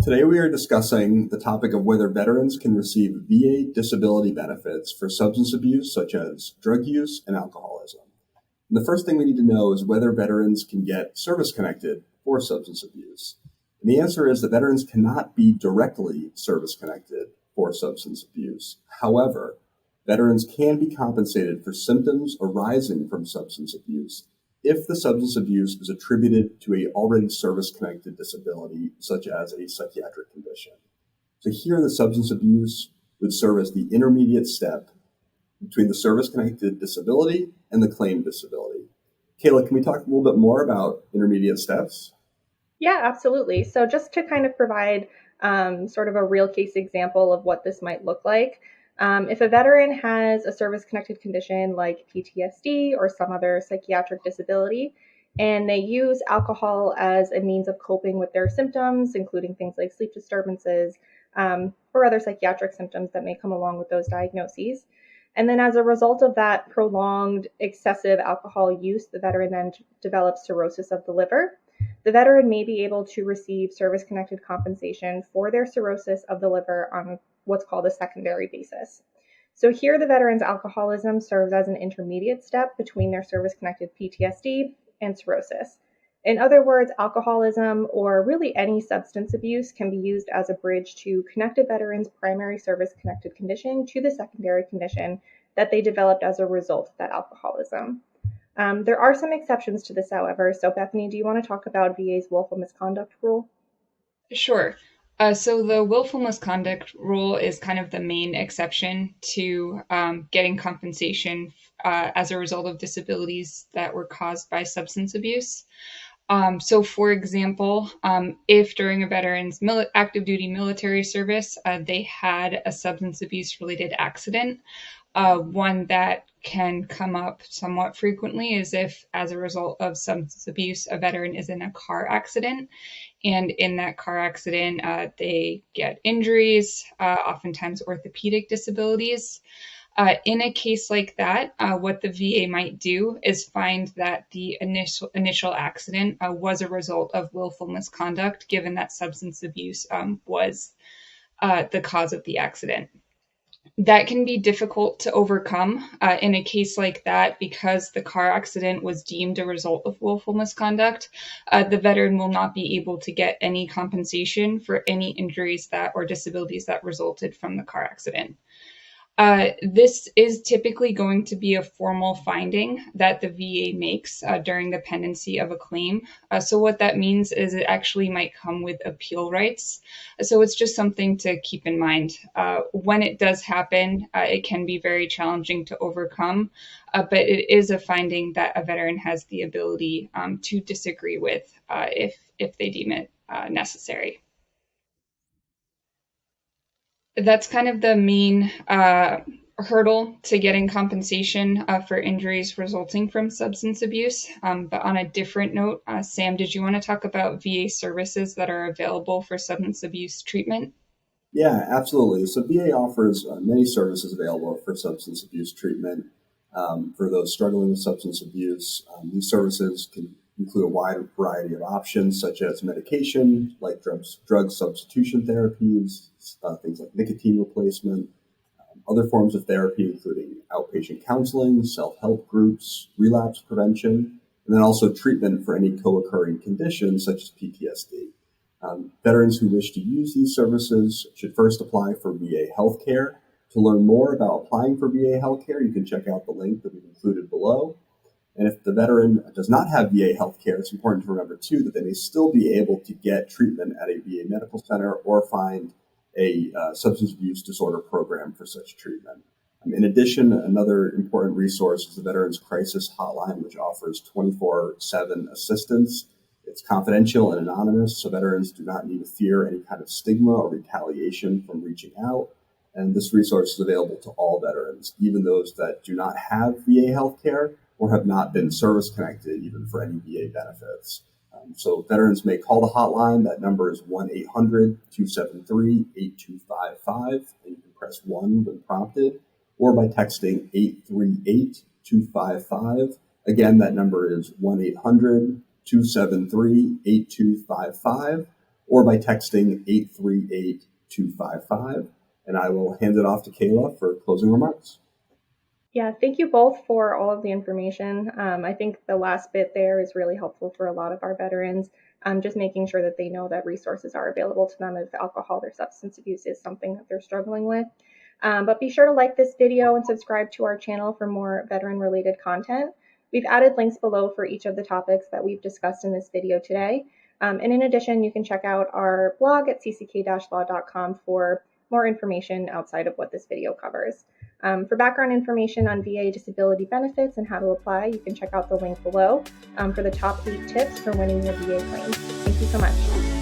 Today we are discussing the topic of whether veterans can receive VA disability benefits for substance abuse such as drug use and alcoholism. And the first thing we need to know is whether veterans can get service-connected for substance abuse. And the answer is that veterans cannot be directly service-connected for substance abuse. However, veterans can be compensated for symptoms arising from substance abuse if the substance abuse is attributed to a already service-connected disability, such as a psychiatric condition. So here, the substance abuse would serve as the intermediate step between the service-connected disability and the claimed disability. Kayla, can we talk a little bit more about intermediate steps? Yeah, absolutely. So just to kind of provide sort of a real case example of what this might look like, if a veteran has a service-connected condition like PTSD or some other psychiatric disability, and they use alcohol as a means of coping with their symptoms, including things like sleep disturbances or other psychiatric symptoms that may come along with those diagnoses. And then as a result of that prolonged excessive alcohol use, the veteran then develops cirrhosis of the liver. The veteran may be able to receive service-connected compensation for their cirrhosis of the liver on what's called a secondary basis. So here, the veteran's alcoholism serves as an intermediate step between their service-connected PTSD and cirrhosis. In other words, alcoholism or really any substance abuse can be used as a bridge to connect a veteran's primary service-connected condition to the secondary condition that they developed as a result of that alcoholism. There are some exceptions to this, however. So Bethany, do you want to talk about VA's willful misconduct rule? Sure. So the willful misconduct rule is kind of the main exception to getting compensation as a result of disabilities that were caused by substance abuse. So for example, if during a veteran's active duty military service, they had a substance abuse related accident, one that can come up somewhat frequently is if, as a result of substance abuse, a veteran is in a car accident. And in that car accident, they get injuries, oftentimes orthopedic disabilities. In a case like that, what the VA might do is find that the initial accident was a result of willful misconduct, given that substance abuse was the cause of the accident. That can be difficult to overcome in a case like that because the car accident was deemed a result of willful misconduct. The veteran will not be able to get any compensation for any injuries that or disabilities that resulted from the car accident. This is typically going to be a formal finding that the VA makes during the pendency of a claim. So what that means is it actually might come with appeal rights. So it's just something to keep in mind. When it does happen, it can be very challenging to overcome, but it is a finding that a veteran has the ability to disagree with if they deem it necessary. That's kind of the main hurdle to getting compensation for injuries resulting from substance abuse. But on a different note, Sam, did you want to talk about VA services that are available for substance abuse treatment? Yeah, absolutely. So VA offers many services available for substance abuse treatment. For those struggling with substance abuse, these services can include a wide variety of options, such as medication, like drug substitution therapies, things like nicotine replacement, other forms of therapy, including outpatient counseling, self-help groups, relapse prevention, and then also treatment for any co-occurring conditions, such as PTSD. Veterans who wish to use these services should first apply for VA healthcare. To learn more about applying for VA healthcare, you can check out the link that we've included below. And if the veteran does not have VA healthcare, it's important to remember, too, that they may still be able to get treatment at a VA medical center or find a substance abuse disorder program for such treatment. In addition, another important resource is the Veterans Crisis Hotline, which offers 24/7 assistance. It's confidential and anonymous, so veterans do not need to fear any kind of stigma or retaliation from reaching out. And this resource is available to all veterans, even those that do not have VA healthcare or have not been service-connected even for any VA benefits. So veterans may call the hotline. That number is 1-800-273-8255, and you can press 1 when prompted, or by texting 838-255. Again, that number is 1-800-273-8255, or by texting 838-255. And I will hand it off to Kayla for closing remarks. Yeah, thank you both for all of the information. I think the last bit there is really helpful for a lot of our veterans, just making sure that they know that resources are available to them if alcohol or substance abuse is something that they're struggling with. But be sure to like this video and subscribe to our channel for more veteran-related content. We've added links below for each of the topics that we've discussed in this video today. And in addition, you can check out our blog at cck-law.com for more information outside of what this video covers. For background information on VA disability benefits and how to apply, you can check out the link below for the top 8 tips for winning your VA claim. Thank you so much.